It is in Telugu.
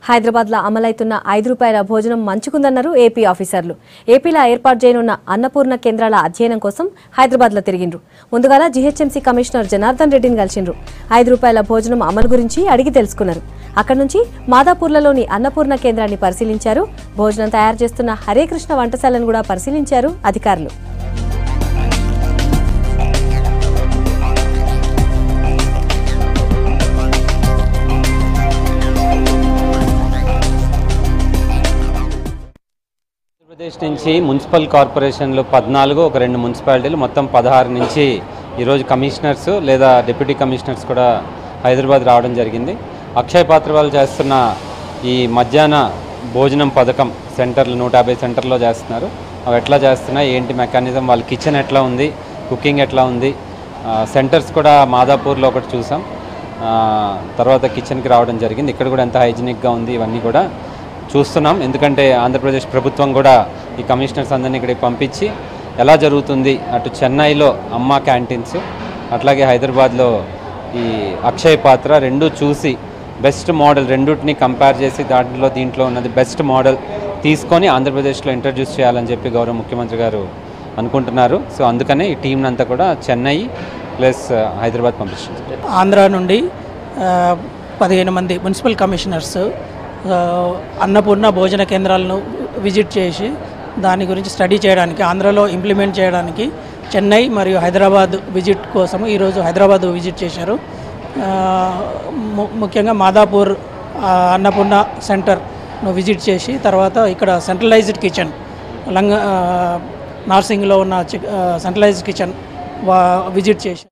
హైదరాబాద్లో అమలైతున్న ₹5 భోజనం మంచుకుందన్నారు ఏపీ ఆఫీసర్లు. ఏపీలో ఏర్పాటు చేయనున్న అన్నపూర్ణ కేంద్రాల అధ్యయనం కోసం హైదరాబాద్లో తిరిగిండ్రు. ముందుగాల జీహెచ్ఎంసీ కమిషనర్ జనార్దన్ రెడ్డిని కలిసిండ్రు. ₹5 భోజనం అమలు గురించి అడిగి తెలుసుకున్నారు. అక్కడి నుంచి మాదాపూర్లలోని అన్నపూర్ణ కేంద్రాన్ని పరిశీలించారు. భోజనం తయారు చేస్తున్న హరే కృష్ణ వంటశాలను కూడా పరిశీలించారు అధికారులు. ఆంధ్రప్రదేశ్ నుంచి మున్సిపల్ కార్పొరేషన్లు 14, ఒక 2 మున్సిపాలిటీలు మొత్తం 16 నుంచి ఈరోజు కమిషనర్స్ లేదా డిప్యూటీ కమిషనర్స్ కూడా హైదరాబాద్ రావడం జరిగింది. అక్షయ పాత్ర వాళ్ళు చేస్తున్న ఈ మధ్యాహ్న భోజనం పథకం సెంటర్లు 150 సెంటర్లో చేస్తున్నారు. అవి ఎట్లా చేస్తున్నాయి, ఏంటి మెకానిజం, వాళ్ళ కిచెన్ ఎట్లా ఉంది, కుకింగ్ ఎట్లా ఉంది, సెంటర్స్ కూడా మాదాపూర్లో ఒకటి చూసాం. తర్వాత కిచెన్కి రావడం జరిగింది. ఇక్కడ కూడా ఎంత హైజీనిక్గా ఉంది ఇవన్నీ కూడా చూస్తున్నాం. ఎందుకంటే ఆంధ్రప్రదేశ్ ప్రభుత్వం కూడా ఈ కమిషనర్స్ అందరినీ ఇక్కడికి పంపించి ఎలా జరుగుతుంది, అటు చెన్నైలో అమ్మ క్యాంటీన్స్, అట్లాగే హైదరాబాద్లో ఈ అక్షయ పాత్ర రెండు చూసి బెస్ట్ మోడల్ రెండుటిని కంపేర్ చేసి దీంట్లో ఉన్నది బెస్ట్ మోడల్ తీసుకొని ఆంధ్రప్రదేశ్లో ఇంట్రడ్యూస్ చేయాలని చెప్పి గౌరవ ముఖ్యమంత్రి గారు అనుకుంటున్నారు. సో అందుకనే ఈ టీంని అంతా కూడా చెన్నై ప్లస్ హైదరాబాద్ పంపిస్తుంది. ఆంధ్ర నుండి 15 మంది మున్సిపల్ కమిషనర్స్ అన్నపూర్ణ భోజన కేంద్రాలను విజిట్ చేసి దాని గురించి స్టడీ చేయడానికి, ఆంధ్రలో ఇంప్లిమెంట్ చేయడానికి చెన్నై మరియు హైదరాబాద్ విజిట్ కోసము ఈరోజు హైదరాబాద్ విజిట్ చేశారు. ముఖ్యంగా మాదాపూర్ అన్నపూర్ణ సెంటర్ను విజిట్ చేసి తర్వాత ఇక్కడ సెంట్రలైజ్డ్ కిచెన్ నార్సింగ్లో ఉన్న సెంట్రలైజ్డ్ కిచెన్ విజిట్ చేసి